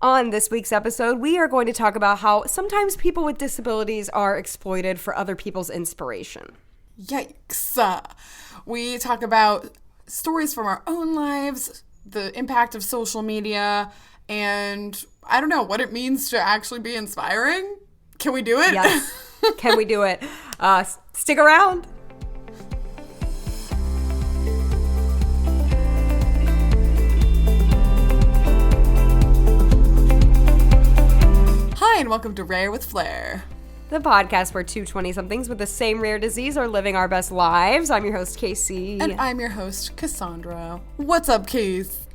On this week's episode, we are going to talk about how sometimes people with disabilities are exploited for other people's inspiration. Yikes. We talk about stories from our own lives, the impact of social media, and I don't know what it means to actually be inspiring. Can we do it? Yes. Can we do it? Stick around. Hi, and welcome to Rare with Flair, The podcast where two 20-somethings with the same rare disease are living our best lives. I'm your host, Casey. And I'm your host, Cassandra. What's up, Case?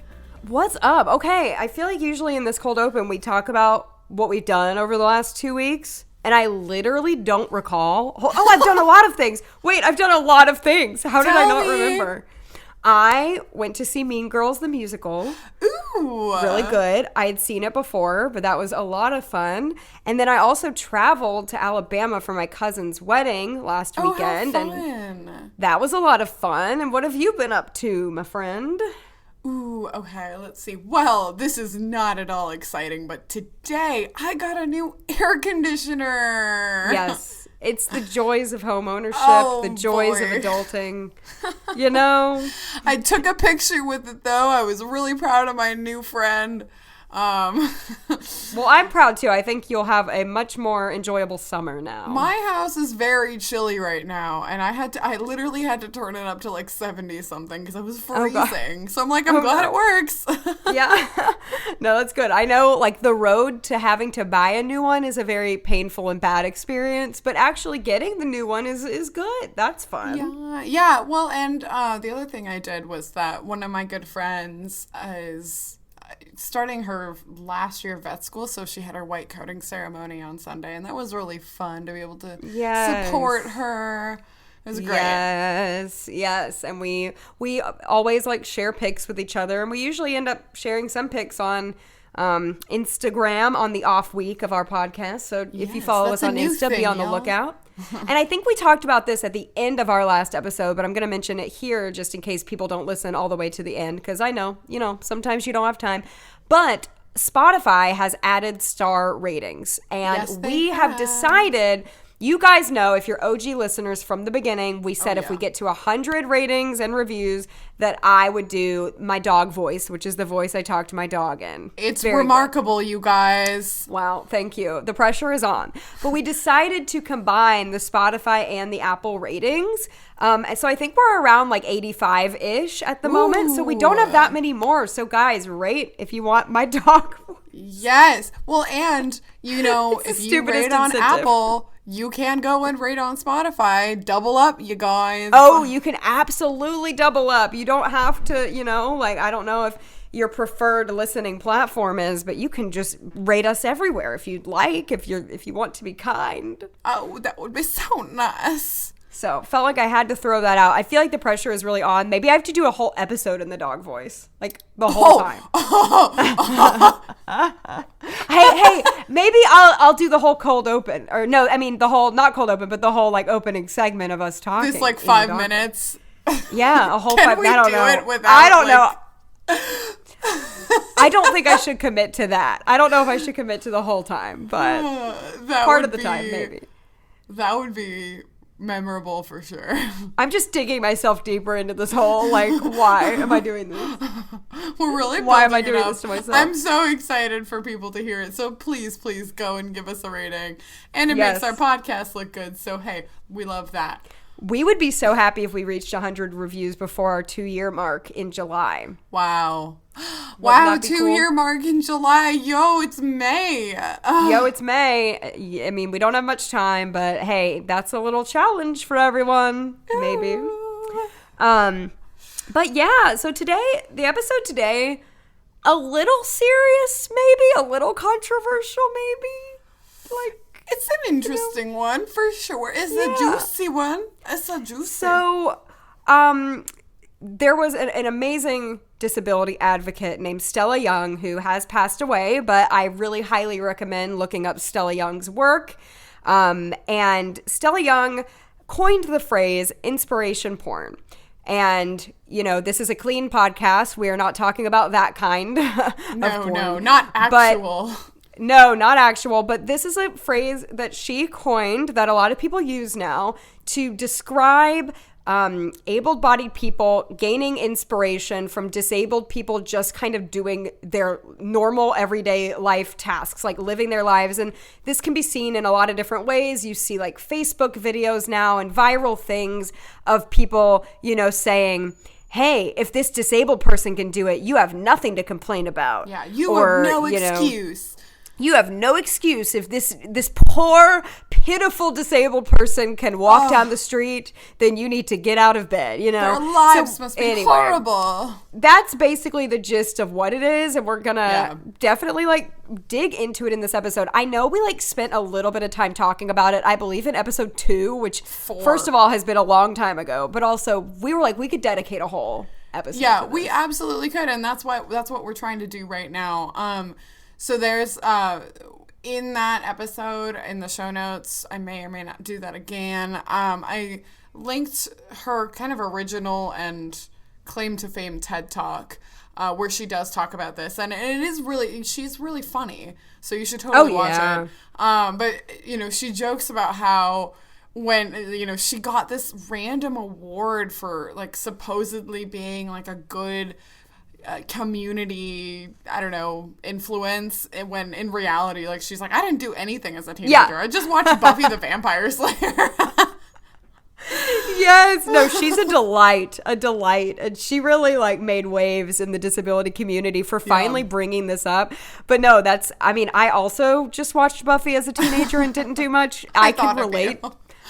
What's up? Okay, I feel like usually in this cold open we talk about what we've done over the last 2 weeks, and I literally don't recall. Oh, I've done a lot of things. Wait, I've done a lot of things. How did I not remember? I went to see Mean Girls, the musical. Ooh. Really good. I had seen it before, but that was a lot of fun. And then I also traveled to Alabama for my cousin's wedding last weekend. How fun. And that was a lot of fun. And what have you been up to, my friend? Ooh, okay, let's see. Well, this is not at all exciting, but today I got a new air conditioner. Yes. It's the joys of home ownership, the joys of adulting, you know? I took a picture with it, though. I was really proud of my new friend. Well, I'm proud, too. I think you'll have a much more enjoyable summer now. My house is very chilly right now, and I literally had to turn it up to like 70-something because I was freezing. So I'm like, I'm glad it works. Yeah. No, that's good. I know, like, the road to having to buy a new one is a very painful and bad experience, but actually getting the new one is good. That's fun. Yeah. Well, and the other thing I did was that one of my good friends is starting her last year of vet school, so she had her white coating ceremony on Sunday, and that was really fun to be able to support her. It was great. Yes. And we always like share pics with each other, and we usually end up sharing some pics on Instagram on the off week of our podcast. So if you follow us on Insta, be on the lookout. And I think we talked about this at the end of our last episode, but I'm going to mention it here just in case people don't listen all the way to the end, because I know, sometimes you don't have time. But Spotify has added star ratings, and we have decided... You guys know, if you're OG listeners from the beginning, we said if we get to 100 ratings and reviews that I would do my dog voice, which is the voice I talk to my dog in. It's very remarkable, you guys. Wow, thank you. The pressure is on. But we decided to combine the Spotify and the Apple ratings. And so I think we're around like 85-ish at the moment. So we don't have that many more. So guys, rate if you want my dog voice. Yes. Well, and, if you rate on Apple... You can go and rate on Spotify. Double up, you guys. Oh, you can absolutely double up. You don't have to, I don't know if your preferred listening platform is, but you can just rate us everywhere if you'd like, if you want to be kind. Oh, that would be so nice. So, felt like I had to throw that out. I feel like the pressure is really on. Maybe I have to do a whole episode in the dog voice. Like, the whole time. Hey, maybe I'll do the whole cold open. Or no, I mean, the whole, not cold open, but the whole, opening segment of us talking. This, 5 minutes. Yeah, a whole 5 minutes. I don't know. It without, I don't know. I don't think I should commit to that. I don't know if I should commit to the whole time, but part of the time, maybe. That would be... memorable for sure. I'm just digging myself deeper into this whole, why am I doing this? We're really why am I doing this to myself? I'm so excited for people to hear it. So please go and give us a rating. And it makes our podcast look good. So hey, we love that. We would be so happy if we reached 100 reviews before our 2-year mark in July. Wow. Wow, 2-year mark in July. Yo, it's May. It's May. I mean, we don't have much time, but hey, that's a little challenge for everyone. Maybe. But yeah, so the episode today, a little serious, maybe, a little controversial, maybe. It's an interesting one, for sure. It's a juicy one. It's a juicy. So, there was an amazing disability advocate named Stella Young who has passed away, but I really highly recommend looking up Stella Young's work. And Stella Young coined the phrase inspiration porn. And, you know, this is a clean podcast. We are not talking about that kind of porn. No, not actual. No, not actual, but this is a phrase that she coined that a lot of people use now to describe able-bodied people gaining inspiration from disabled people just kind of doing their normal everyday life tasks, like living their lives. And this can be seen in a lot of different ways. You see like Facebook videos now and viral things of people, you know, saying, hey, if this disabled person can do it, you have nothing to complain about. Yeah, you have no excuse. You have no excuse if this poor, pitiful disabled person can walk down the street, then you need to get out of bed, you know? Their lives must be horrible. That's basically the gist of what it is, and we're gonna definitely like dig into it in this episode. I know we like spent a little bit of time talking about it, I believe in episode 2, which first of all has been a long time ago, but also we were like, we could dedicate a whole episode. Yeah, we absolutely could, and that's what we're trying to do right now. So there's, in that episode, in the show notes, I may or may not do that again, I linked her kind of original and claim to fame TED Talk, where she does talk about this. And it is really, she's really funny. So you should totally watch it. But, you know, she jokes about how when, you know, she got this random award for, like, supposedly being, like, a good community, I don't know, influence, when in reality, like, she's like, I didn't do anything as a teenager. I just watched Buffy the Vampire Slayer. Yes, no, she's a delight, and she really like made waves in the disability community for finally bringing this up. But no, that's, I mean, I also just watched Buffy as a teenager and didn't do much. I can relate.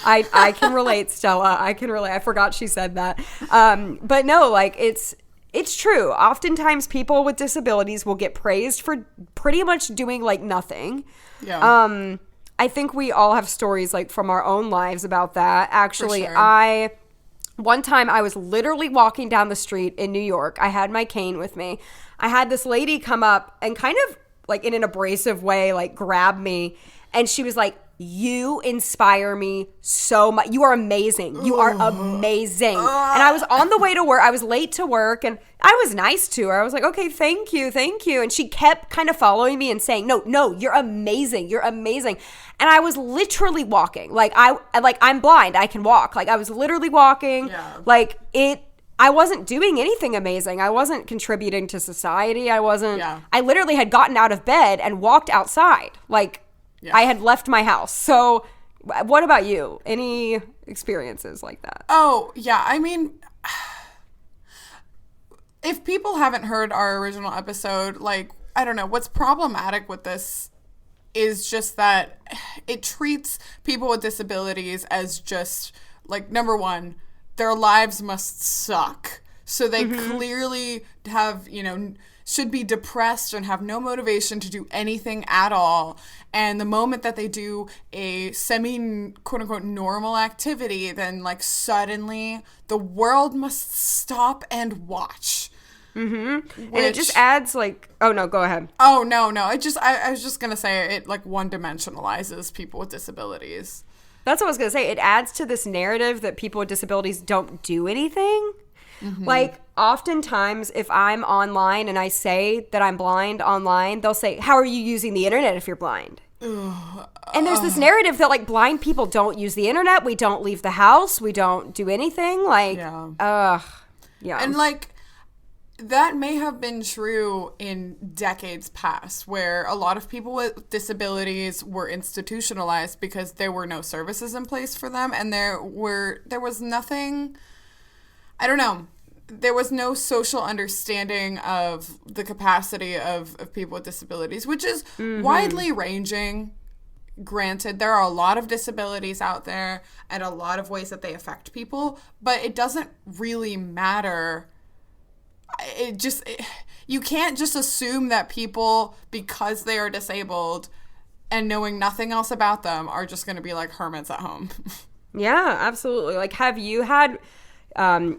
I can relate, Stella. I can relate. I forgot she said that. But no, like, it's true. Oftentimes people with disabilities will get praised for pretty much doing like nothing. Yeah. I think we all have stories like from our own lives about that. Actually, sure. One time I was literally walking down the street in New York. I had my cane with me. I had this lady come up and kind of like in an abrasive way, like grab me. And she was like, you inspire me so much. You are amazing. You are amazing. And I was on the way to work. I was late to work and I was nice to her. I was like, okay, thank you. And she kept kind of following me and saying, no, you're amazing. You're amazing. And I was literally walking. I'm blind. I can walk. Like I was literally walking. Yeah. I wasn't doing anything amazing. I wasn't contributing to society. I literally had gotten out of bed and walked outside. I had left my house. So what about you? Any experiences like that? Oh, yeah. I mean, if people haven't heard our original episode, like, I don't know, what's problematic with this is just that it treats people with disabilities as just, like, number one, their lives must suck. So they clearly have, you know, should be depressed and have no motivation to do anything at all. And the moment that they do a quote-unquote normal activity, then like suddenly the world must stop and watch. Mm-hmm. And it just adds like, oh no, go ahead. Oh no. I was just going to say it like one-dimensionalizes people with disabilities. That's what I was going to say. It adds to this narrative that people with disabilities don't do anything. Mm-hmm. Like, oftentimes, if I'm online and I say that I'm blind online, they'll say, how are you using the internet if you're blind? And there's this narrative that, like, blind people don't use the internet. We don't leave the house. We don't do anything. Like, yeah. And, like, that may have been true in decades past, where a lot of people with disabilities were institutionalized because there were no services in place for them, and there was nothing... I don't know. There was no social understanding of the capacity of people with disabilities, which is widely ranging. Granted, there are a lot of disabilities out there and a lot of ways that they affect people, but it doesn't really matter. You can't just assume that people, because they are disabled and knowing nothing else about them, are just going to be like hermits at home. Yeah, absolutely. Like, have you had...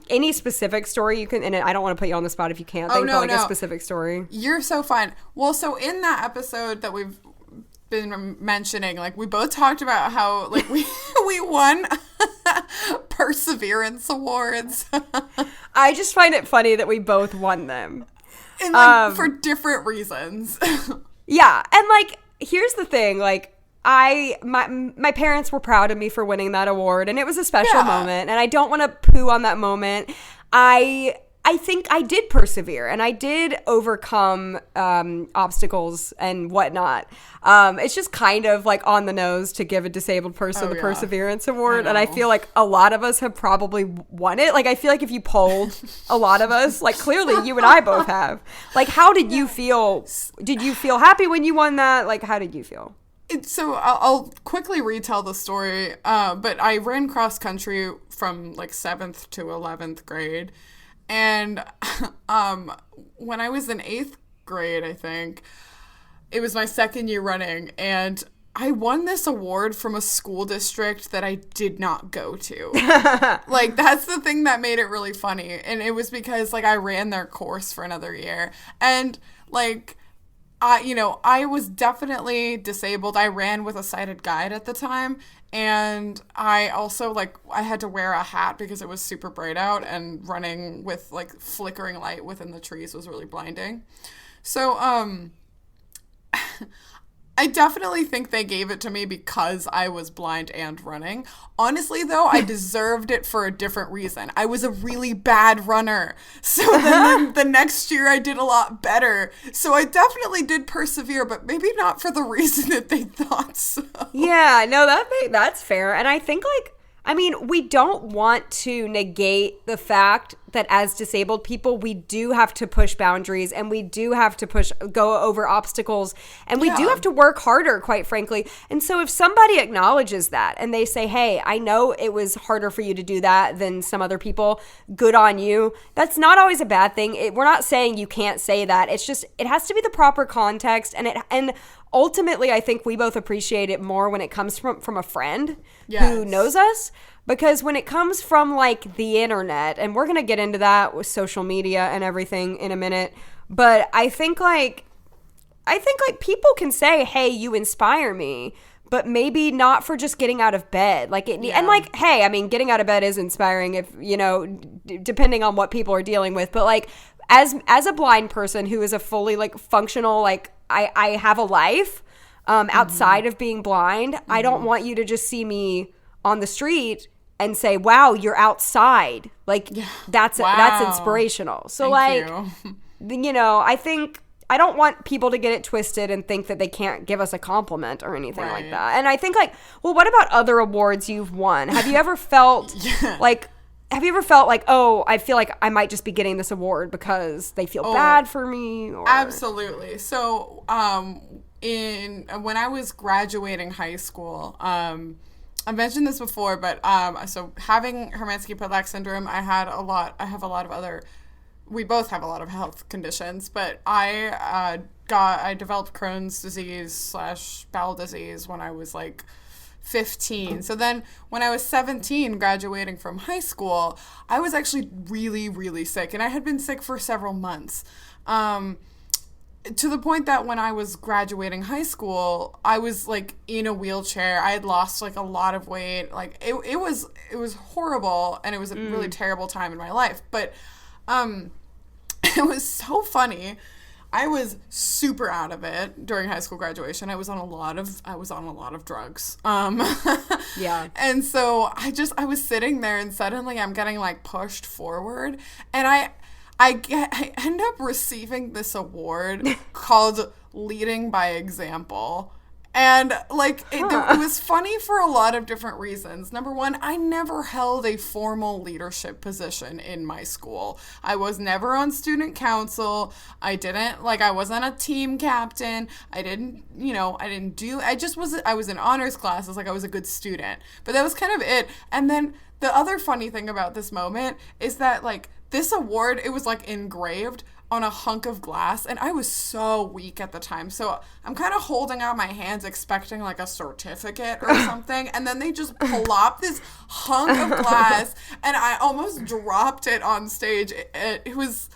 any specific story you can, and I don't want to put you on the spot if you can't think of a specific story. You're so fine. Well, so in that episode that we've been mentioning, like, we both talked about how, like, we won Perseverance Awards. I just find it funny that we both won them. And like for different reasons. Yeah. And like, here's the thing, like, my parents were proud of me for winning that award, and it was a special moment, and I don't want to poo on that moment. I think I did persevere, and I did overcome obstacles and whatnot. It's just kind of like on the nose to give a disabled person the Perseverance Award, and I feel like a lot of us have probably won it. Like, I feel like if you polled a lot of us, like, clearly you and I both have. Like, how did you feel? Did you feel happy when you won that? Like, how did you feel? So I'll quickly retell the story, but I ran cross country from like 7th to 11th grade. And when I was in 8th grade, I think, it was my second year running, and I won this award from a school district that I did not go to. Like, that's the thing that made it really funny. And it was because, like, I ran their course for another year. And, like, I was definitely disabled. I ran with a sighted guide at the time. And I also, like, I had to wear a hat because it was super bright out, and running with, like, flickering light within the trees was really blinding. So, I definitely think they gave it to me because I was blind and running. Honestly, though, I deserved it for a different reason. I was a really bad runner. So then the next year I did a lot better. So I definitely did persevere, but maybe not for the reason that they thought so. Yeah, no, that's fair. And I think, like, I mean, we don't want to negate the fact that as disabled people, we do have to push boundaries, and we do have to go over obstacles, and we do have to work harder, quite frankly. And so if somebody acknowledges that and they say, hey, I know it was harder for you to do that than some other people, good on you. That's not always a bad thing. We're not saying you can't say that. It's just, it has to be the proper context, and ultimately, I think we both appreciate it more when it comes from a friend who knows us, because when it comes from, like, the internet, and we're going to get into that with social media and everything in a minute, but I think people can say, hey, you inspire me, but maybe not for just getting out of bed. Like, and like, hey, I mean, getting out of bed is inspiring if, depending on what people are dealing with, but, like, as a blind person who is a fully, like, functional, like, I have a life outside of being blind. I don't want you to just see me on the street and say, wow, you're outside. Like, that's inspirational. So, Thank you. I think I don't want people to get it twisted and think that they can't give us a compliment or anything like that. And I think, like, well, what about other awards you've won? Have you ever felt oh, I feel like I might just be getting this award because they feel bad for me? Or... Absolutely. So, when I was graduating high school, I mentioned this before, but so having Hermansky-Pudlak syndrome, we both have a lot of health conditions, but I developed Crohn's disease / bowel disease when I was like 15. So then when I was 17, graduating from high school, I was actually really, really sick, and I had been sick for several months. To the point that when I was graduating high school, I was, like, in a wheelchair. I had lost, like, a lot of weight. Like, it was horrible, and it was a really terrible time in my life. But it was so funny. I was super out of it during high school graduation. I was on a lot of drugs. Yeah. And so I was sitting there, and suddenly I'm getting, like, pushed forward, and I end up receiving this award called Leading by Example. And, like, it was funny for a lot of different reasons. Number one, I never held a formal leadership position in my school. I was never on student council. I wasn't a team captain. I was in honors classes. Like, I was a good student. But that was kind of it. And then the other funny thing about this moment is that, like, this award, it was, like, engraved on a hunk of glass, and I was so weak at the time. So I'm kind of holding out my hands expecting, like, a certificate or something, and then they just plop this hunk of glass, and I almost dropped it on stage. It was...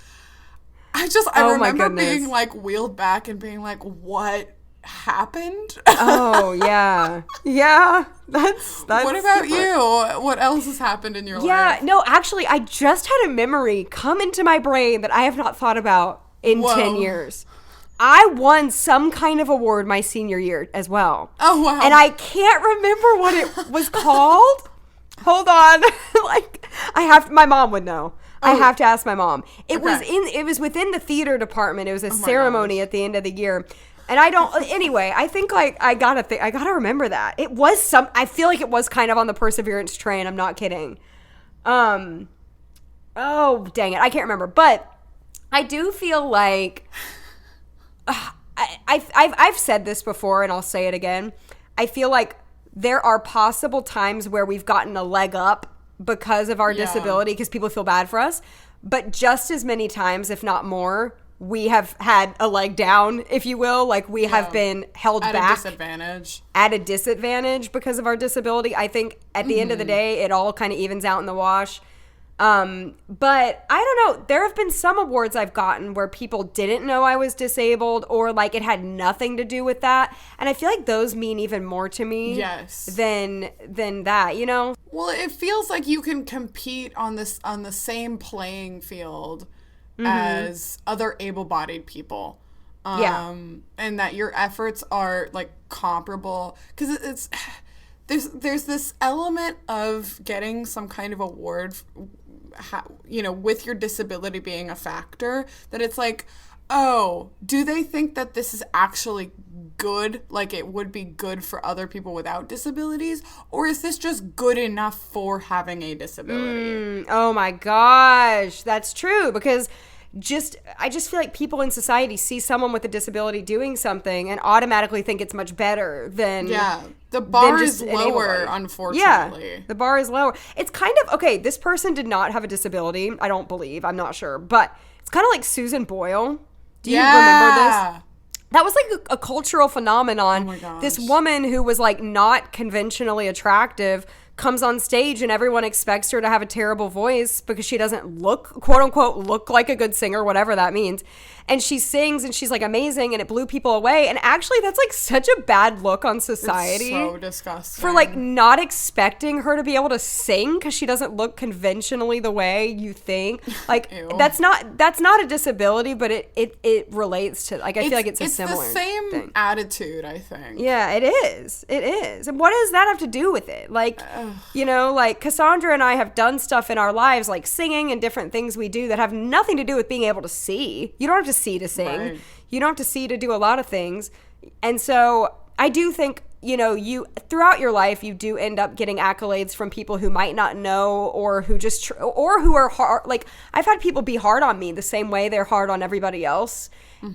I remember being, like, wheeled back and being like, what happened. Oh, yeah. Yeah. That's What about you? What else has happened in your life? Yeah, no, actually, I just had a memory come into my brain that I have not thought about in 10 years. I won some kind of award my senior year as well. Oh, wow. And I can't remember what it was called. Hold on. My mom would know. I have to ask my mom. It was within the theater department. It was a ceremony at the end of the year. And anyway, I think I gotta remember that. It was I feel like it was kind of on the Perseverance train. I'm not kidding. Oh, dang it. I can't remember. But I do feel like, I've said this before and I'll say it again. I feel like there are possible times where we've gotten a leg up because of our disability, because people feel bad for us. But just as many times, if not more, we have had a leg down, if you will. Like, we have been held back. At a disadvantage because of our disability. I think at the end of the day, it all kind of evens out in the wash. But I don't know. There have been some awards I've gotten where people didn't know I was disabled, or like it had nothing to do with that. And I feel like those mean even more to me than that, you know? Well, it feels like you can compete on the same playing field as other able-bodied people. And that your efforts are like comparable, because it's there's this element of getting some kind of award, with your disability being a factor, that it's like, oh, do they think that this is actually good, like it would be good for other people without disabilities, or is this just good enough for having a disability? Oh my gosh, that's true, because I just feel like people in society see someone with a disability doing something and automatically think it's much better than the bar is lower, unfortunately. Yeah, the bar is lower. It's kind of, okay, this person did not have a disability, I don't believe, I'm not sure, but it's kind of like Susan Boyle. Do you remember this? That was like a cultural phenomenon. Oh my gosh. This woman who was like not conventionally attractive comes on stage and everyone expects her to have a terrible voice because she doesn't quote unquote look like a good singer, whatever that means. And she sings and she's like amazing, and it blew people away. And actually that's like such a bad look on society. It's so disgusting. For like not expecting her to be able to sing because she doesn't look conventionally the way you think. Like that's not a disability, but it relates to, like, I feel like it's a similar It's the same thing. attitude, I think. Yeah, it is. It is. And what does that have to do with it? Like, like Cassandra and I have done stuff in our lives, like singing and different things we do that have nothing to do with being able to see. You don't have to see to sing. Right. You don't have to see to do a lot of things. And so I do think, you throughout your life, you do end up getting accolades from people who might not know, or who just, or who are hard. Like, I've had people be hard on me the same way they're hard on everybody else,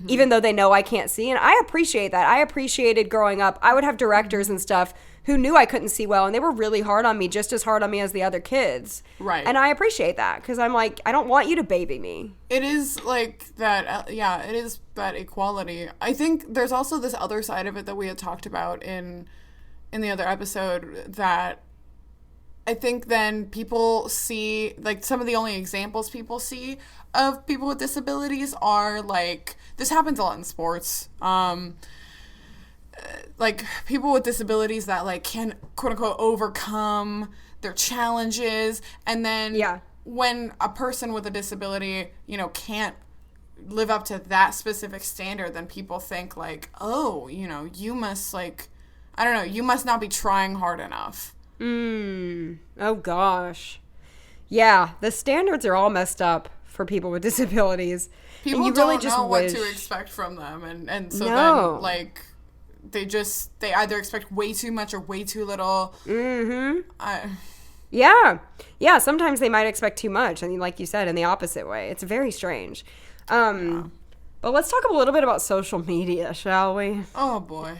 even though they know I can't see. And I appreciate that. I appreciated growing up. I would have directors and stuff who knew I couldn't see well, and they were really hard on me, just as hard on me as the other kids. Right. And I appreciate that, because I'm like, I don't want you to baby me. It is like that, it is that equality. I think there's also this other side of it that we had talked about in the other episode, that I think then people see, like, some of the only examples people see of people with disabilities are, like, this happens a lot in sports, like people with disabilities that like can quote unquote overcome their challenges, and then when a person with a disability can't live up to that specific standard, then people think like, oh, you must, like, I don't know, you must not be trying hard enough. Oh gosh. Yeah, the standards are all messed up for people with disabilities. People and you don't really just know wish... what to expect from them, and so then like they either expect way too much or way too little. Yeah, sometimes they might expect too much, and like you said, in the opposite way. It's very strange. But let's talk a little bit about social media, shall we? Oh boy.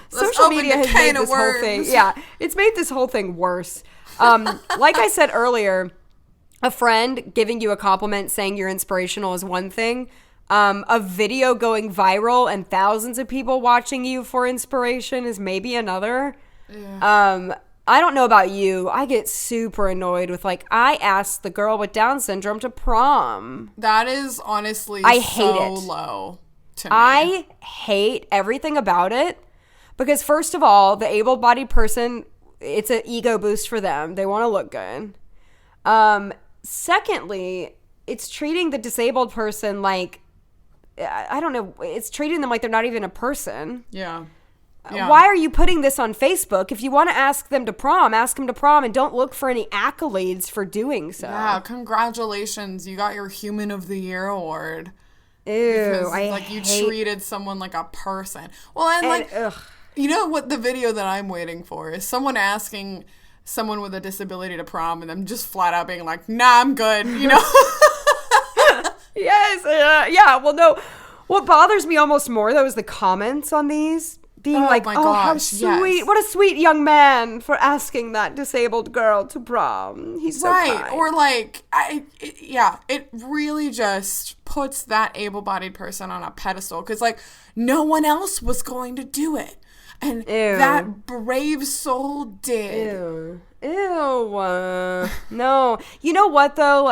Social media has made this whole thing. Yeah, it's made this whole thing worse. Like I said earlier, a friend giving you a compliment saying you're inspirational is one thing. A video going viral and thousands of people watching you for inspiration is maybe another. Yeah. I don't know about you. I get super annoyed with, like, I asked the girl with Down syndrome to prom. That is honestly I hate so it. low. to me. I hate everything about it because, first of all, the able-bodied person, it's an ego boost for them. They want to look good. Secondly, it's treating the disabled person like, I don't know, it's treating them like they're not even a person. Yeah. Why are you putting this on Facebook? If you want to ask them to prom, ask them to prom and don't look for any accolades for doing so. Yeah, congratulations. You got your Human of the Year award. Ew, Because, you treated someone like a person. Well, and you know what the video that I'm waiting for is someone asking someone with a disability to prom and them just flat out being like, nah, I'm good, you know? Yes, yeah, well, no. What bothers me almost more, though, is the comments on these. Being like, my oh, gosh, how sweet. yes. What a sweet young man for asking that disabled girl to prom. He's so kind. Or it really just puts that able-bodied person on a pedestal because, no one else was going to do it. And that brave soul did. Ew. No. You know what, though?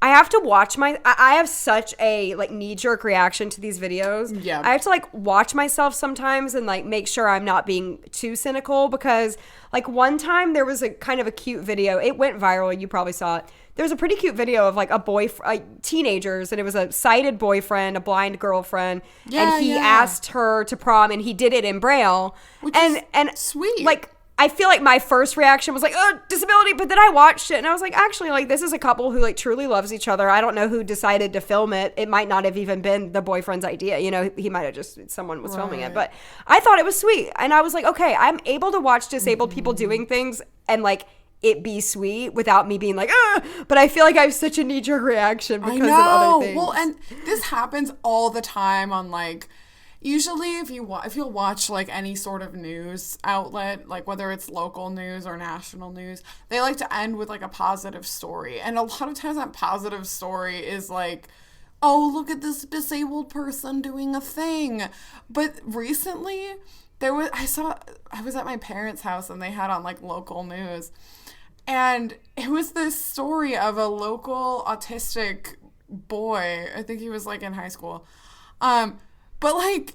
I have to watch I have such a knee-jerk reaction to these videos. Yeah. I have to watch myself sometimes and make sure I'm not being too cynical because one time there was a kind of a cute video. It went viral. You probably saw it. There was a pretty cute video of teenagers, and it was a sighted boyfriend, a blind girlfriend, and he asked her to prom, and he did it in Braille. Which is sweet. I feel like my first reaction was oh, disability, but then I watched it and I was actually, this is a couple who truly loves each other. I don't know who decided to film it. It might not have even been the boyfriend's idea. He might have just, someone was filming it, but I thought it was sweet. And I was okay, I'm able to watch disabled people doing things and it be sweet without me being but I feel like I have such a knee-jerk reaction because of other things. Well, and this happens all the time on usually if you'll watch any sort of news outlet, whether it's local news or national news, they like to end with a positive story. And a lot of times that positive story is oh, look at this disabled person doing a thing. But recently I was at my parents' house and they had on local news. And it was this story of a local autistic boy. I think he was in high school. But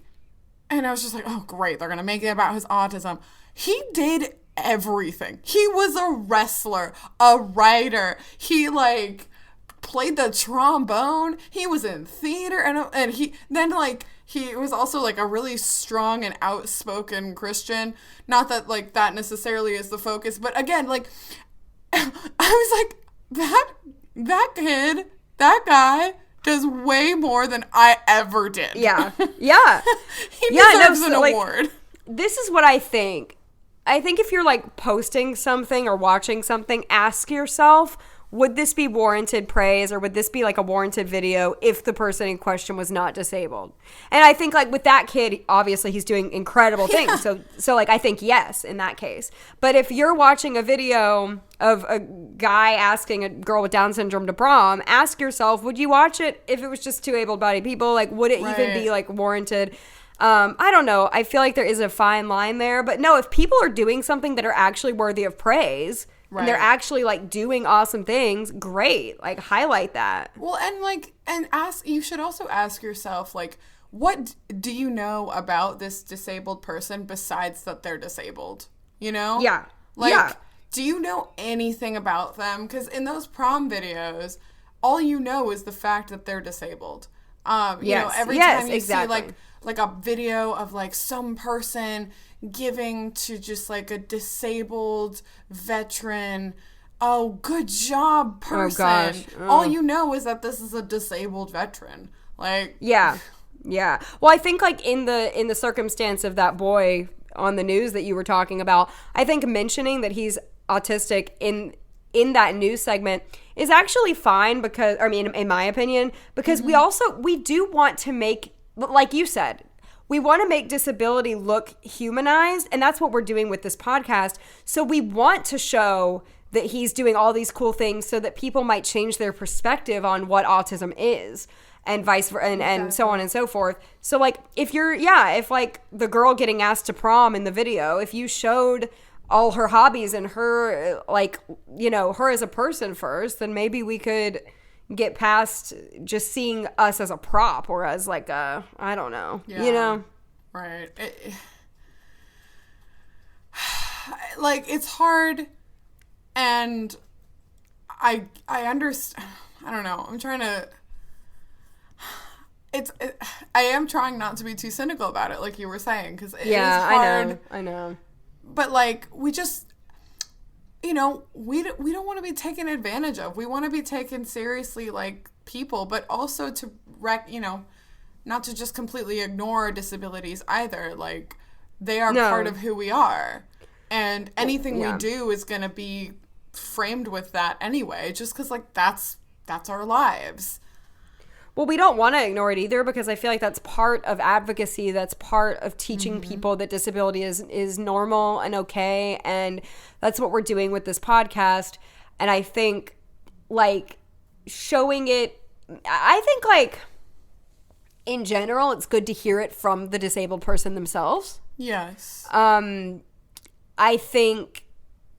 and I was just oh great, they're gonna make it about his autism. He did everything. He was a wrestler, a writer. He played the trombone. He was in theater, and he then he was also a really strong and outspoken Christian. Not that that necessarily is the focus, but again I was that kid, that guy does way more than I ever did. Yeah. He deserves an award. This is what I think. I think if you're posting something or watching something, ask yourself, would this be warranted praise or would this be a warranted video if the person in question was not disabled? And I think with that kid, obviously he's doing incredible things. Yeah. So I think yes in that case. But if you're watching a video of a guy asking a girl with Down syndrome to prom, ask yourself, would you watch it if it was just two able-bodied people? Would it even be warranted? I don't know. I feel there is a fine line there. But no, if people are doing something that are actually worthy of praise, and they're actually doing awesome things, great. Highlight that. Well, and you should also ask yourself, what do you know about this disabled person besides that they're disabled? You know? Yeah. Do you know anything about them? Because in those prom videos, all you know is the fact that they're disabled. Every time you see a video of some person giving to just a disabled veteran, oh, good job, person. Oh, gosh. All you know is that this is a disabled veteran. Yeah. Well, I think in the circumstance of that boy on the news that you were talking about, I think mentioning that he's autistic in that news segment is actually fine because, in my opinion, because we do want to make, like you said, we want to make disability look humanized, and that's what we're doing with this podcast. So we want to show that he's doing all these cool things so that people might change their perspective on what autism is and vice versa, and so on and so forth. So if the girl getting asked to prom in the video, if you showed all her hobbies and her her as a person first, then maybe we could get past just seeing us as a prop or as like a, I don't know, you know? Right. Like, it's hard, and I understand. I don't know. I'm trying to. I am trying not to be too cynical about it, like you were saying, because it is hard. I know. But like, we just, we don't want to be taken advantage of. We want to be taken seriously, like people, but also to not to just completely ignore our disabilities either. Like, they are part of who we are. And anything we do is going to be framed with that anyway, just because, like, that's our lives. Well, we don't want to ignore it either, because I feel like that's part of advocacy. That's part of teaching people that disability is normal and okay. And that's what we're doing with this podcast. And I think, like, showing it, I think, like, in general, it's good to hear it from the disabled person themselves. Yes. I think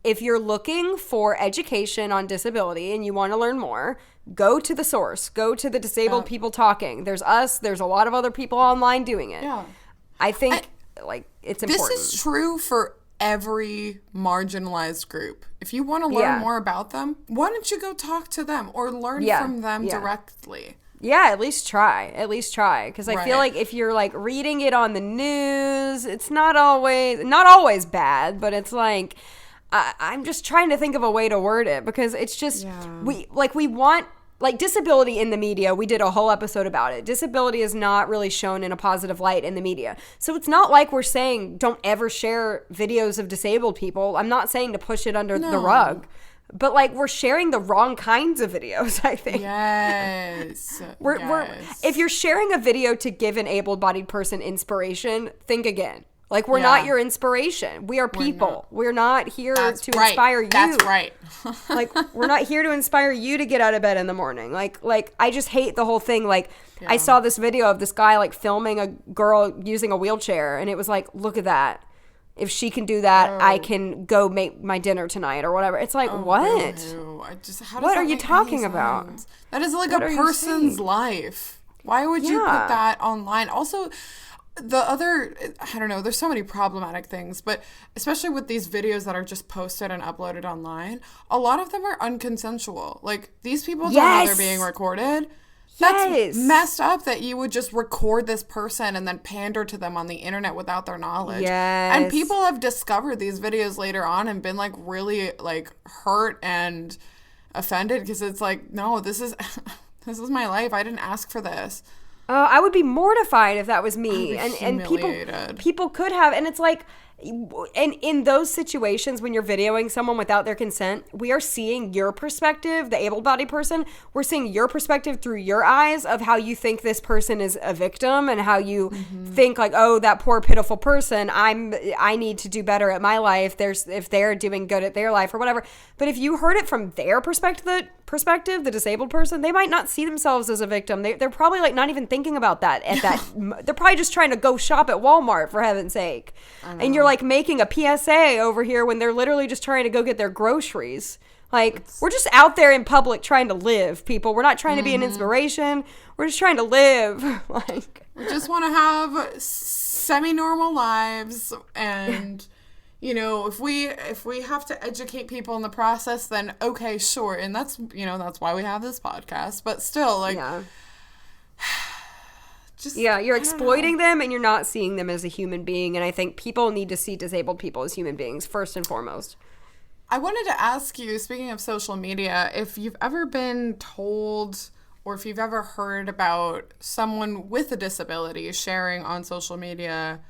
if you're looking for education on disability and you want to learn more, go to the source. Go to the disabled people talking. There's us. There's a lot of other people online doing it. Yeah. I think, it's important. This is true for every marginalized group. If you want to learn more about them, why don't you go talk to them or learn from them directly? Yeah, at least try. Because I feel like if you're, like, reading it on the news, it's not always bad, but it's like, I'm just trying to think of a way to word it, because it's just, we want, like, disability in the media. We did a whole episode about it. Disability is not really shown in a positive light in the media. So it's not like we're saying don't ever share videos of disabled people. I'm not saying to push it under the rug. But, like, we're sharing the wrong kinds of videos, I think. Yes. If you're sharing a video to give an able-bodied person inspiration, think again. Like, we're not your inspiration. We are people. We're not here to inspire you. That's right. Like, we're not here to inspire you to get out of bed in the morning. Like I just hate the whole thing. Like, I saw this video of this guy, like, filming a girl using a wheelchair, and it was like, look at that. If she can do that, I can go make my dinner tonight or whatever. It's like, what? What are you talking about? That is like a person's life. Why would you put that online? Also, I don't know, there's so many problematic things, but especially with these videos that are just posted and uploaded online, a lot of them are unconsensual. Like, these people don't know they're being recorded. That's messed up that you would just record this person and then pander to them on the internet without their knowledge. Yes. And people have discovered these videos later on and been, like, really, like, hurt and offended, because it's like, no, this is my life. I didn't ask for this. I would be mortified if that was me. And people could have, and it's like, and in those situations when you're videoing someone without their consent, we are seeing your perspective, the able-bodied person. We're seeing your perspective through your eyes of how you think this person is a victim, and how you think, like, oh, that poor pitiful person, I need to do better at my life. If they're doing good at their life or whatever. But if you heard it from their perspective, the disabled person, they might not see themselves as a victim. They're probably, like, not even thinking about that at that. They're probably just trying to go shop at Walmart, for heaven's sake. And you're, like, making a PSA over here when they're literally just trying to go get their groceries. Like, we're just out there in public trying to live, people. We're not trying to be an inspiration. We're just trying to live. Like, we just want to have semi-normal lives, and if we have to educate people in the process, then okay, sure. And that's why we have this podcast. But still, like, you're exploiting them, and you're not seeing them as a human being. And I think people need to see disabled people as human beings first and foremost. I wanted to ask you, speaking of social media, if you've ever been told, or if you've ever heard about someone with a disability sharing on social media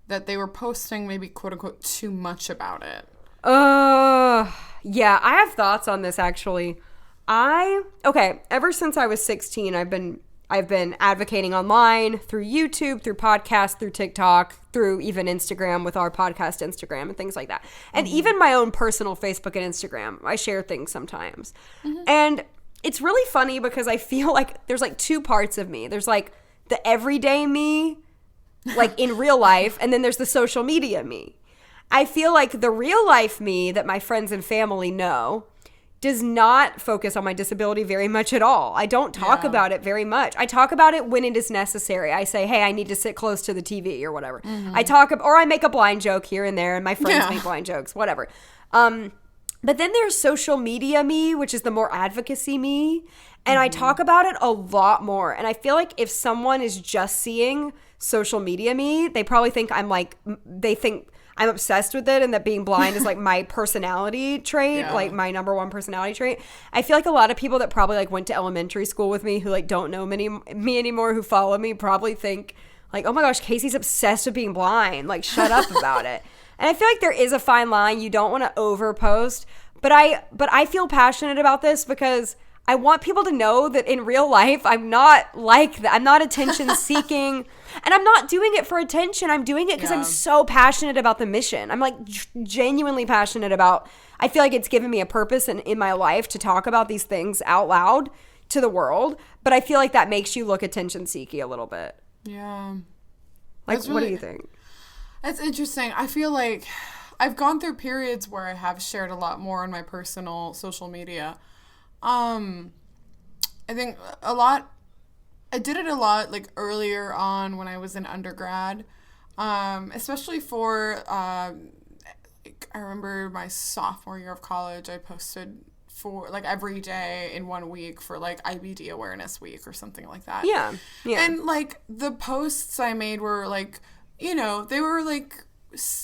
that they were posting maybe quote unquote too much about it. Yeah, I have thoughts on this actually. Ever since I was 16, I've been advocating online through YouTube, through podcasts, through TikTok, through even Instagram with our podcast Instagram and things like that. And even my own personal Facebook and Instagram, I share things sometimes. And it's really funny because I feel like there's, like, two parts of me. There's, like, the everyday me, like, in real life, and then there's the social media me. I feel like the real life me that my friends and family know does not focus on my disability very much at all. I don't talk about it very much. I talk about it when it is necessary. I say, hey, I need to sit close to the TV or whatever. Or I make a blind joke here and there, and my friends make blind jokes, whatever. But then there's social media me, which is the more advocacy me. And I talk about it a lot more. And I feel like if someone is just seeing social media me, they probably think they think I'm obsessed with it and that being blind is like my personality trait, like my number one personality trait. I feel like a lot of people that probably like went to elementary school with me who like don't know me anymore, who follow me, probably think like, oh my gosh, Casey's obsessed with being blind. Like, shut up about it. And I feel like there is a fine line. You don't want to overpost, but I feel passionate about this because I want people to know that in real life, I'm not like that. I'm not attention seeking, and I'm not doing it for attention. I'm doing it because I'm so passionate about the mission. I'm like genuinely passionate about, I feel like it's given me a purpose in my life to talk about these things out loud to the world. But I feel like that makes you look attention seeky a little bit. Yeah. Like, what do you think? That's interesting. I feel like I've gone through periods where I have shared a lot more on my personal social media. I think I did it a lot like earlier on when I was in undergrad, especially for, I remember my sophomore year of college, I posted for like every day in 1 week for like IBD awareness week or something like that. Yeah. And like the posts I made were like, you know, they were like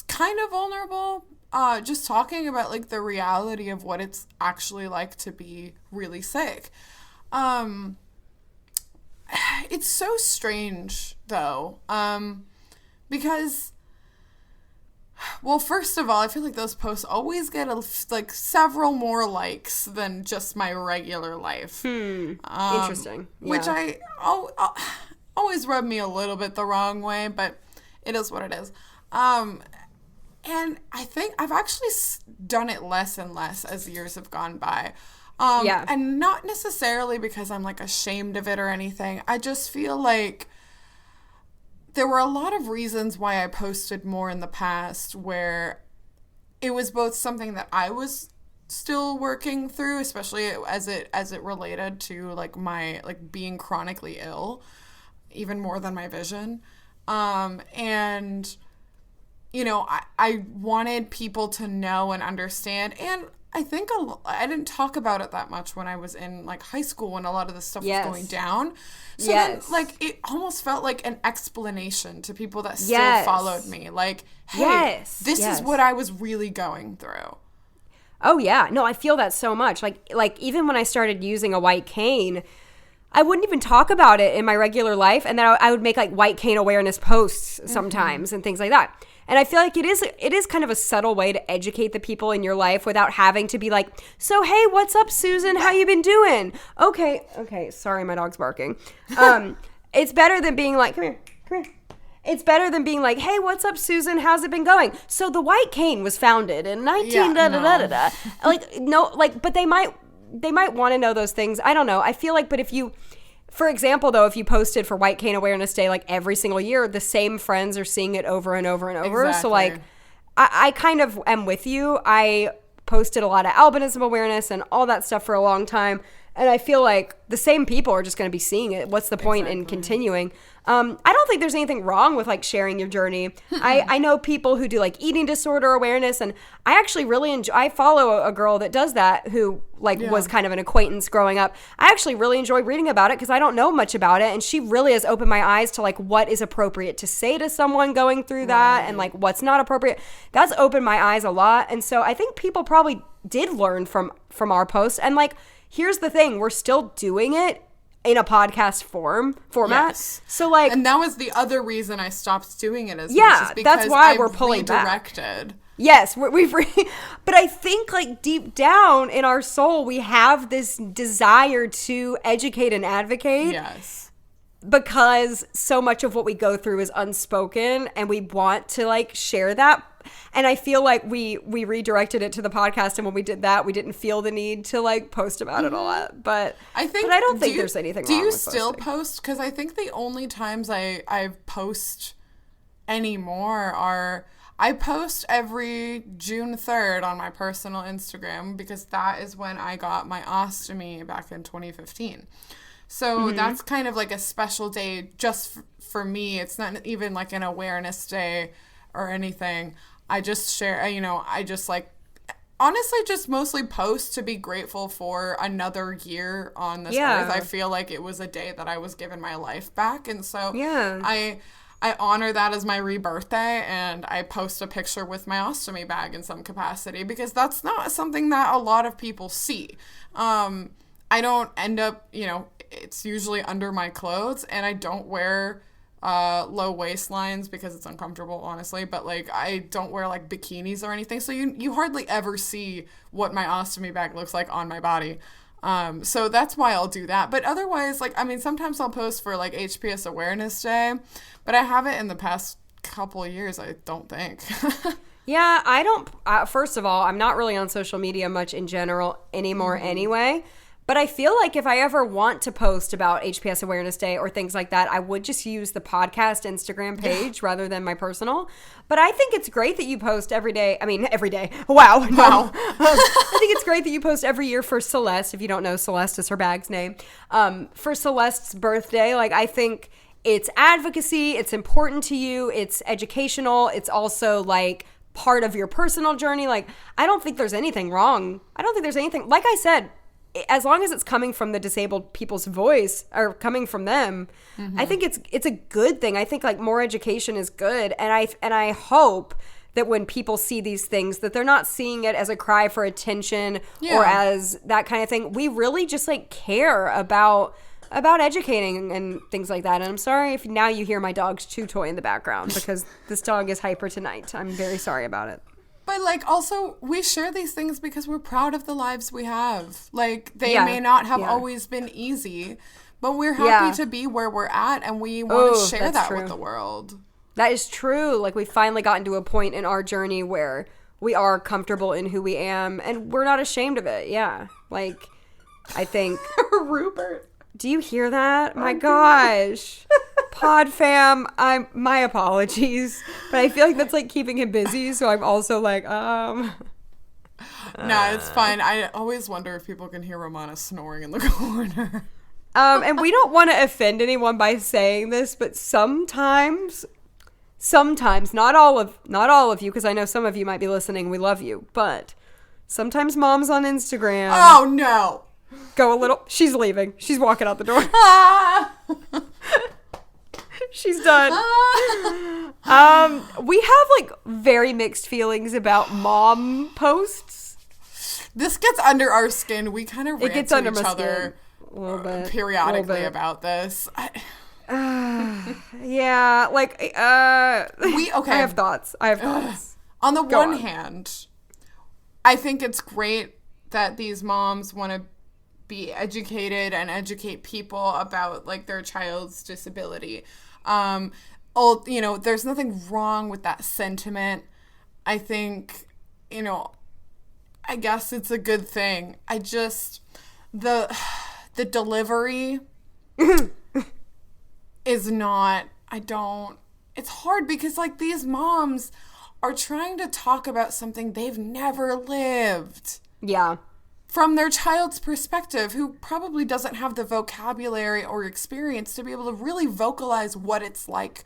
kind of vulnerable, just talking about like the reality of what it's actually like to be really sick. It's so strange though, because, well, first of all, I feel like those posts always get like several more likes than just my regular life. Interesting. Yeah. Which always rubbed me a little bit the wrong way, but it is what it is. And I think I've actually done it less and less as years have gone by. And not necessarily because I'm like ashamed of it or anything. I just feel like there were a lot of reasons why I posted more in the past where it was both something that I was still working through, especially as it related to like my like being chronically ill, even more than my vision. And you know, I wanted people to know and understand. And I think I didn't talk about it that much when I was in like high school when a lot of this stuff was going down. So then, like, it almost felt like an explanation to people that still followed me. Like, hey, this is what I was really going through. Oh, yeah. No, I feel that so much. Like even when I started using a white cane, I wouldn't even talk about it in my regular life. And then I would make like white cane awareness posts sometimes and things like that. And I feel like it is kind of a subtle way to educate the people in your life without having to be like, so, hey, what's up, Susan? How you been doing? Okay. Sorry, my dog's barking. It's better than being like, come here. It's better than being like, hey, what's up, Susan? How's it been going? So the white cane was founded in 19 Like, no, like, but they might want to know those things. I don't know. I feel like, but if you... For example, though, if you posted for White Cane Awareness Day, like every single year, the same friends are seeing it over and over and over. Exactly. So like, I kind of am with you. I posted a lot of albinism awareness and all that stuff for a long time. And I feel like the same people are just going to be seeing it. What's the point in continuing? I don't think there's anything wrong with like sharing your journey. I know people who do like eating disorder awareness, and I actually really enjoy. I follow a girl that does that who was kind of an acquaintance growing up. I actually really enjoy reading about it because I don't know much about it, and she really has opened my eyes to like what is appropriate to say to someone going through that, and like what's not appropriate. That's opened my eyes a lot, and so I think people probably did learn from our posts. And like, here's the thing: we're still doing it in a podcast format. Yes. So like, and that was the other reason I stopped doing it as much. Yeah, that's why we're pulling back. Yes, but I think like deep down in our soul, we have this desire to educate and advocate. Yes. Because so much of what we go through is unspoken, and we want to like share that. And I feel like we redirected it to the podcast, and when we did that, we didn't feel the need to like post about it a lot. But I don't think there's anything wrong with posting. Do you still post? Because I think the only times I post anymore are I post every June 3rd on my personal Instagram because that is when I got my ostomy back in 2015. So that's kind of like a special day just for me. It's not even like an awareness day or anything. I just share, I just like, honestly, just mostly post to be grateful for another year on this earth. I feel like it was a day that I was given my life back. And so I honor that as my rebirthday, and I post a picture with my ostomy bag in some capacity because that's not something that a lot of people see. I don't end up, it's usually under my clothes, and I don't wear low waistlines because it's uncomfortable, honestly, but like I don't wear like bikinis or anything, so you hardly ever see what my ostomy bag looks like on my body. So that's why I'll do that. But otherwise, like, I mean, sometimes I'll post for like HPS Awareness Day, but I haven't in the past couple of years, I don't think. Yeah, I don't, first of all, I'm not really on social media much in general anymore anyway. But I feel like if I ever want to post about HPS Awareness Day or things like that, I would just use the podcast Instagram page rather than my personal. But I think it's great that you post every day. I mean, every day. Wow. No. I think it's great that you post every year for Celeste. If you don't know, Celeste is her bag's name. For Celeste's birthday, like, I think it's advocacy. It's important to you. It's educational. It's also like part of your personal journey. Like, I don't think there's anything wrong. I don't think there's anything, like I said, as long as it's coming from the disabled people's voice or coming from them, I think it's a good thing. I think like more education is good. And I hope that when people see these things, that they're not seeing it as a cry for attention or as that kind of thing. We really just like care about educating and things like that. And I'm sorry if now you hear my dog's chew toy in the background because this dog is hyper tonight. I'm very sorry about it. But, like, also, we share these things because we're proud of the lives we have. Like, they may not have always been easy, but we're happy to be where we're at, and we want to share that with the world. That is true. Like, we've finally gotten to a point in our journey where we are comfortable in who we am, and we're not ashamed of it. Yeah. Like, I think... Rupert. Do you hear that? My gosh. Pod fam, my apologies. But I feel like that's like keeping him busy, so I'm also like, Nah, it's fine. I always wonder if people can hear Romana snoring in the corner. And we don't want to offend anyone by saying this, but sometimes, not all of you, because I know some of you might be listening, we love you, but sometimes moms on Instagram. Oh no. Go a little. She's leaving. She's walking out the door. She's done. We have like very mixed feelings about mom posts. This gets under our skin. We kind of rant to each other a little bit, periodically about this. Yeah, like I have thoughts. On the one hand, I think it's great that these moms want to be educated and educate people about like their child's disability. There's nothing wrong with that sentiment. I think, I guess it's a good thing. I just, the delivery is not, it's hard because like these moms are trying to talk about something they've never lived. Yeah. From their child's perspective, who probably doesn't have the vocabulary or experience to be able to really vocalize what it's like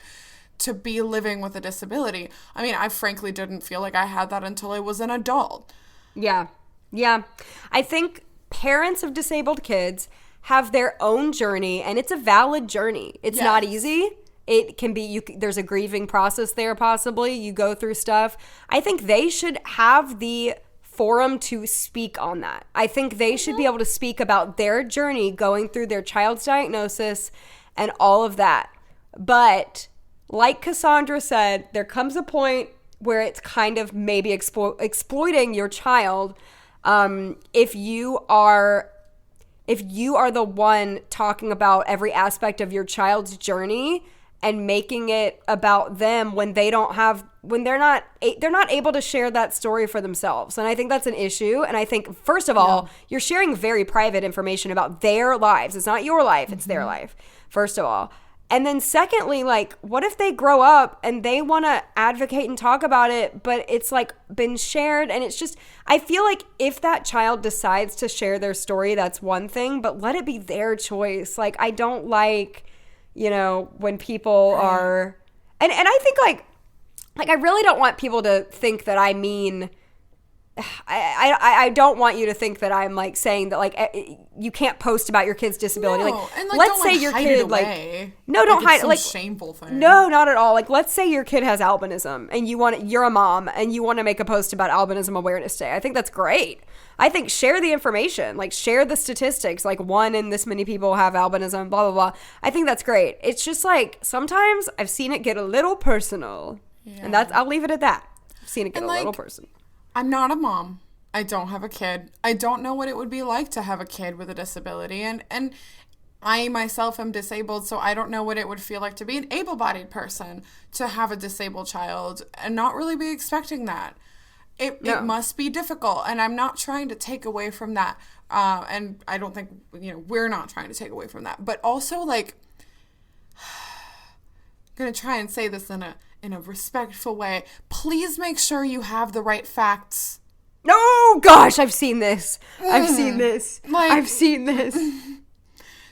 to be living with a disability. I mean, I frankly didn't feel like I had that until I was an adult. Yeah. Yeah. I think parents of disabled kids have their own journey, and it's a valid journey. It's not easy. It can be, there's a grieving process there possibly. You go through stuff. I think they should have the forum to speak on that. I think they should be able to speak about their journey going through their child's diagnosis and all of that. But like Cassandra said, there comes a point where it's kind of maybe exploiting your child. If you are the one talking about every aspect of your child's journey and making it about them when they're not able to share that story for themselves. And I think that's an issue. And I think, first of all, you're sharing very private information about their lives. It's not your life, it's their life, first of all. And then secondly, like, what if they grow up and they want to advocate and talk about it, but it's like been shared, and it's just, I feel like if that child decides to share their story, that's one thing, but let it be their choice. Like, I don't like, you know, when people are, and I think like I really don't want people to think that I mean, I don't want you to think that I'm like saying that like you can't post about your kid's disability. No, like, and like, let's don't, say like, your hide kid it like away. no, don't hide it. Like shameful thing. No, not at all. Like, let's say your kid has albinism and you're a mom and you want to make a post about Albinism Awareness Day. I think that's great. I think share the information, like share the statistics, like 1 in this many people have albinism, blah, blah, blah. I think that's great. It's just like sometimes I've seen it get a little personal, and I'll leave it at that. I've seen it get a little personal. I'm not a mom. I don't have a kid. I don't know what it would be like to have a kid with a disability. And I myself am disabled, so I don't know what it would feel like to be an able-bodied person, to have a disabled child and not really be expecting that. It must be difficult, and I'm not trying to take away from that. And I don't think, you know, we're not trying to take away from that. But also, like, I'm going to try and say this in a respectful way. Please make sure you have the right facts. Oh, gosh, I've seen this. I've seen this. Like, I've seen this.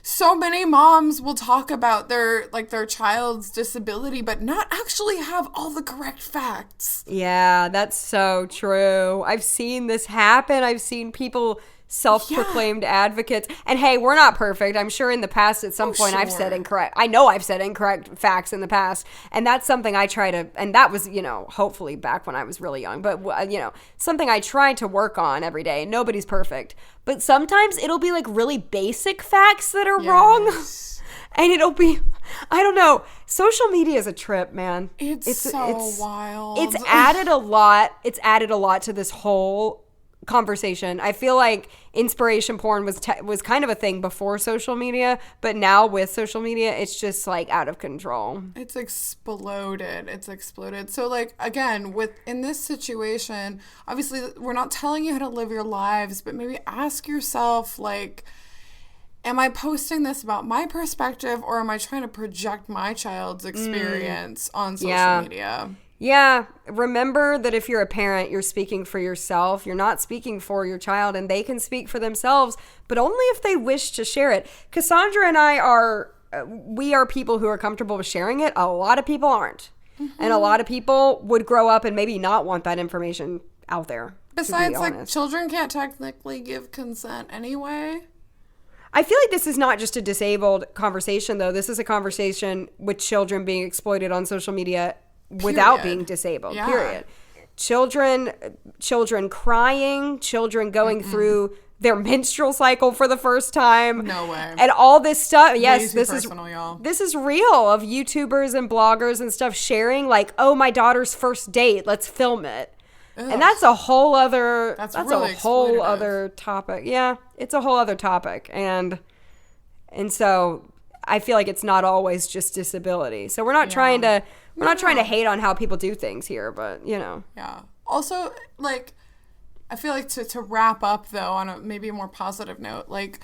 So many moms will talk about their child's disability, but not actually have all the correct facts. Yeah, that's so true. I've seen this happen. I've seen people self-proclaimed advocates. And hey, we're not perfect. I'm sure in the past at some point I've said incorrect. I know I've said incorrect facts in the past. And that's something I try to, and that was, you know, hopefully back when I was really young. But, you know, something I try to work on every day. Nobody's perfect. But sometimes it'll be like really basic facts that are wrong. And it'll be, I don't know. Social media is a trip, man. It's so wild. It's added a lot. It's added a lot to this whole conversation. I feel like inspiration porn was kind of a thing before social media, but now with social media, it's just like out of control. It's exploded. So like, again, in this situation, obviously we're not telling you how to live your lives, but maybe ask yourself, like, am I posting this about my perspective, or am I trying to project my child's experience on social media? Yeah, remember that if you're a parent, you're speaking for yourself. You're not speaking for your child, and they can speak for themselves, but only if they wish to share it. Cassandra and I are people who are comfortable with sharing it. A lot of people aren't. Mm-hmm. And a lot of people would grow up and maybe not want that information out there. Besides, like, children can't technically give consent anyway. I feel like this is not just a disabled conversation, though. This is a conversation with children being exploited on social media without being disabled, period. Children crying, children going through their menstrual cycle for the first time. No way. And all this stuff. Yes, this is real of YouTubers and bloggers and stuff sharing, like, oh, my daughter's first date, let's film it. Ugh. And that's a whole other really a whole other topic. Yeah, it's a whole other topic. And so I feel like it's not always just disability. So we're not trying to hate on how people do things here, but, you know. Yeah. Also, like, I feel like to wrap up, though, on maybe a more positive note, like,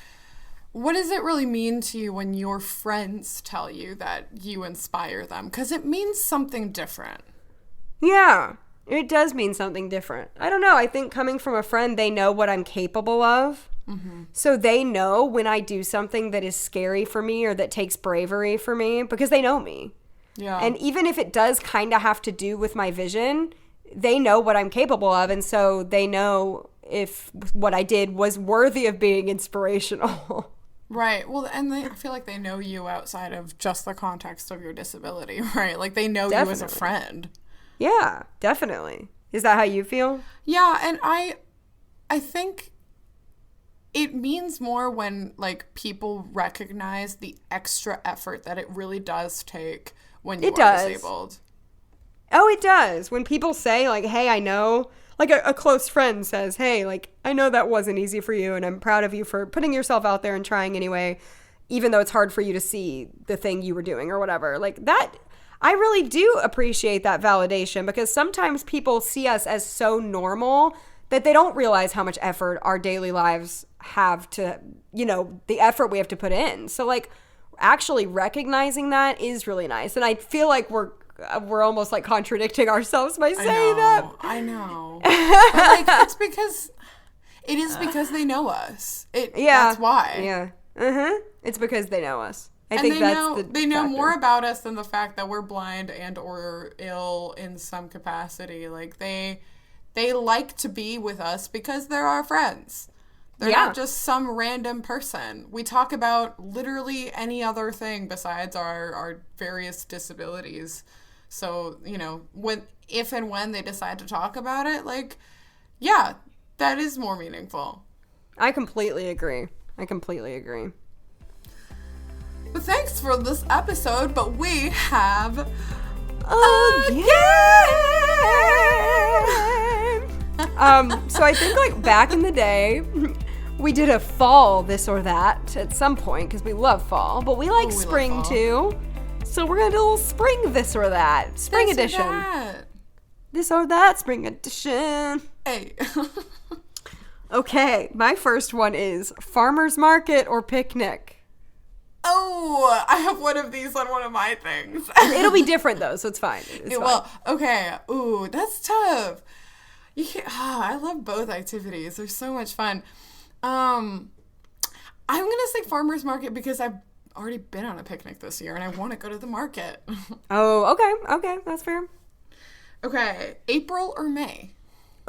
what does it really mean to you when your friends tell you that you inspire them? Because it means something different. Yeah, it does mean something different. I don't know. I think coming from a friend, they know what I'm capable of. Mm-hmm. So they know when I do something that is scary for me or that takes bravery for me, because they know me. Yeah. And even if it does kind of have to do with my vision, they know what I'm capable of. And so they know if what I did was worthy of being inspirational. Right. Well, and I feel like they know you outside of just the context of your disability, right? Like, they know you as a friend. Yeah, definitely. Is that how you feel? Yeah, and I think it means more when, like, people recognize the extra effort that it really does take when you are disabled. Oh, it does. When people say, like, hey, I know, like a close friend says, hey, like, I know that wasn't easy for you, and I'm proud of you for putting yourself out there and trying anyway, even though it's hard for you to see the thing you were doing or whatever. Like, that, I really do appreciate that validation, because sometimes people see us as so normal that they don't realize how much effort our daily lives have to, you know, the effort we have to put in. So, like, actually recognizing that is really nice. And I feel like we're almost like contradicting ourselves by saying that. I know. But like, it is because they know us. That's why. Yeah. It's because they know us. I think they know more about us than the fact that we're blind and or ill in some capacity. Like they like to be with us because they're our friends. They're not just some random person. We talk about literally any other thing besides our various disabilities. So, if and when they decide to talk about it, like, yeah, that is more meaningful. I completely agree. But thanks for this episode, but we have again. So I think like back in the day, we did a fall this or that at some point because we love fall, but we like spring too. So we're gonna do a little spring this or that, spring edition. This or that, spring edition. Hey. Okay, my first one is farmer's market or picnic. Oh, I have one of these on one of my things. It'll be different though, so it's fine. It's fine. Well, okay. Ooh, that's tough. I love both activities. They're so much fun. I'm gonna say farmer's market because I've already been on a picnic this year and I want to go to the market. Oh, okay, that's fair. Okay, April or May?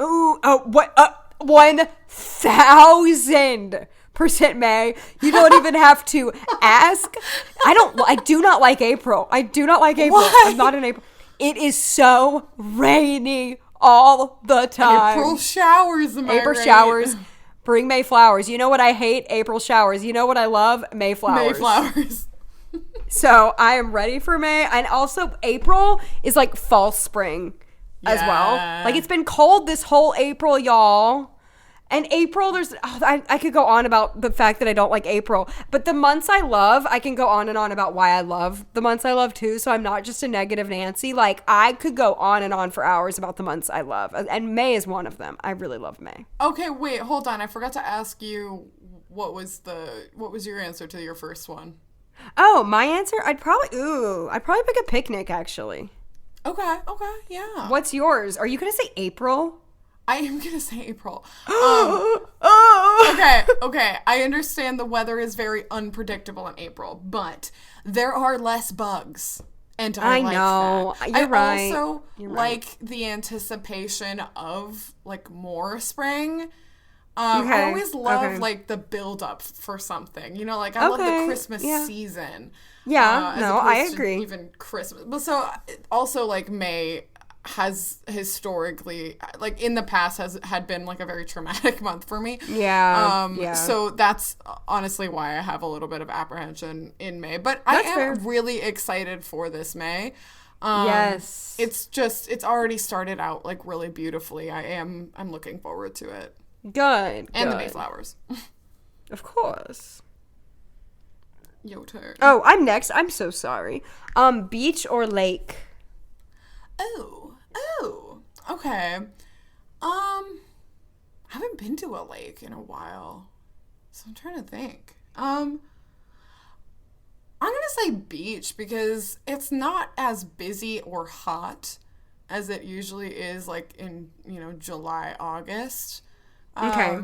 Ooh, what? 1,000% May. You don't even have to ask. I do not like April. Why? I'm not in April. It is so rainy all the time. April showers, April showers. Bring May flowers. You know what I hate? April showers. You know what I love? May flowers. So I am ready for May. And also April is like fall spring as well. Like it's been cold this whole April, y'all. And April, I could go on about the fact that I don't like April, but the months I love, I can go on and on about why I love the months I love too. So I'm not just a negative Nancy. Like I could go on and on for hours about the months I love. And May is one of them. I really love May. Okay, wait, hold on. I forgot to ask you what was your answer to your first one? Oh, my answer? I'd probably pick a picnic actually. Okay, yeah. What's yours? Are you going to say April? I am going to say April. Okay. I understand the weather is very unpredictable in April, but there are less bugs. And I like know. That. You're right. I also like the anticipation of like more spring. I always love like the build up for something. Like I love the Christmas season. Yeah, no, I agree. Even Christmas. But so also like May has historically, like in the past, had been like a very traumatic month for me. Yeah. So that's honestly why I have a little bit of apprehension in May. But I am really excited for this May. Yes. It's already started out like really beautifully. I'm looking forward to it. Good. And the Mayflowers. Of course. Your turn. Oh, I'm next. I'm so sorry. Beach or lake? Oh. Okay. Haven't been to a lake in a while, so I'm trying to think. I'm gonna say beach because it's not as busy or hot as it usually is, like in July, August. Okay.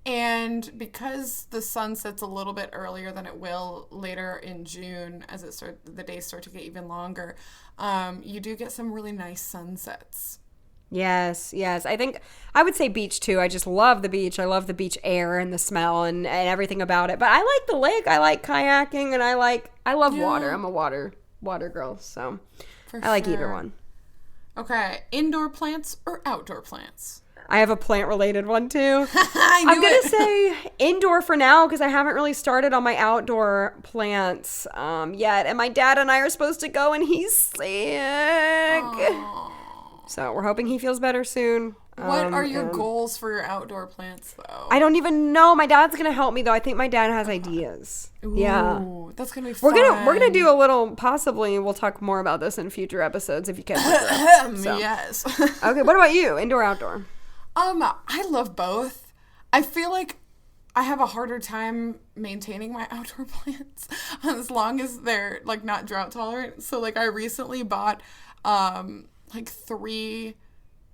And because the sun sets a little bit earlier than it will later in June, as the days start to get even longer, you do get some really nice sunsets. Yes. I think I would say beach too. I just love the beach. I love the beach air and the smell and everything about it. But I like the lake. I like kayaking and I love water. I'm a water girl, so I like either one. Okay, indoor plants or outdoor plants? I have a plant-related one, too. I'm going to say indoor for now because I haven't really started on my outdoor plants yet. And my dad and I are supposed to go, and he's sick. Aww. So we're hoping he feels better soon. What are your goals for your outdoor plants, though? I don't even know. My dad's going to help me, though. I think my dad has ideas. Ooh, yeah. That's going to be fun. We're gonna do a little, possibly, we'll talk more about this in future episodes if you can. So. Yes. Okay, what about you? Indoor, outdoor? I love both. I feel like I have a harder time maintaining my outdoor plants as long as they're like not drought tolerant. So like I recently bought like 3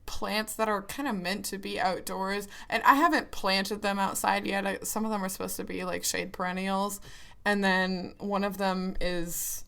plants that are kind of meant to be outdoors, and I haven't planted them outside yet. Some of them are supposed to be like shade perennials, and then one of them is,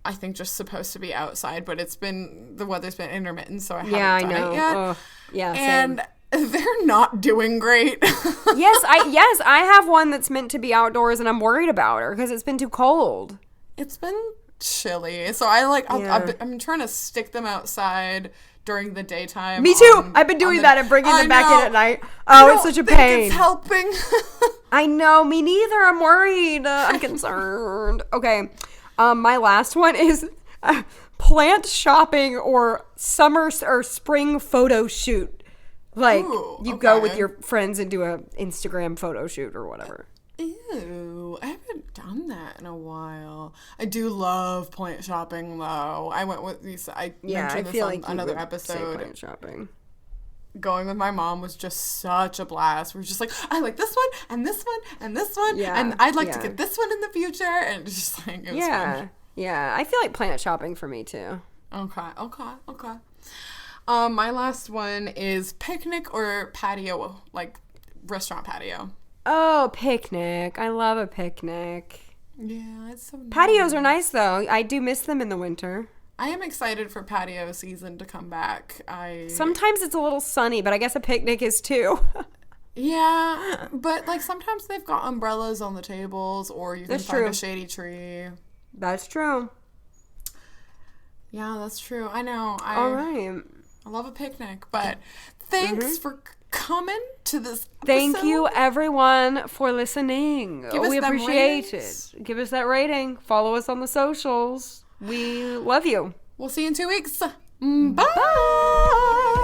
I think, just supposed to be outside, but the weather's been intermittent, so I haven't done it yet. Yeah, and they're not doing great. yes, I have one that's meant to be outdoors, and I'm worried about her because it's been too cold. It's been chilly, so I'm trying to stick them outside during the daytime. Me too. I've been doing that and bringing them back in at night. Oh, it's such a pain. It's helping. I know. Me neither. I'm worried. I'm concerned. Okay. My last one is plant shopping or summer or spring photo shoot. Like, you go with your friends and do a Instagram photo shoot or whatever. Ew, I haven't done that in a while. I do love plant shopping, though. I went with these. I mentioned this on another episode. Plant shopping. Going with my mom was just such a blast. We were just like, I like this one and this one and this one, and I'd like to get this one in the future, and just like it was fun. Yeah. I feel like plant shopping for me too. Okay. My last one is picnic or patio, like restaurant patio. Oh, picnic. I love a picnic. Yeah, it's so nice. Patios are nice, though. I do miss them in the winter. I am excited for patio season to come back. Sometimes it's a little sunny, but I guess a picnic is too. Yeah, but like sometimes they've got umbrellas on the tables, or you can find a shady tree. That's true. Yeah, that's true. I know. All right. I love a picnic, but thanks for coming to this episode. Thank you, everyone, for listening. We appreciate ratings. it. Give us that rating. Follow us on the socials. We love you. We'll see you in 2 weeks. Bye.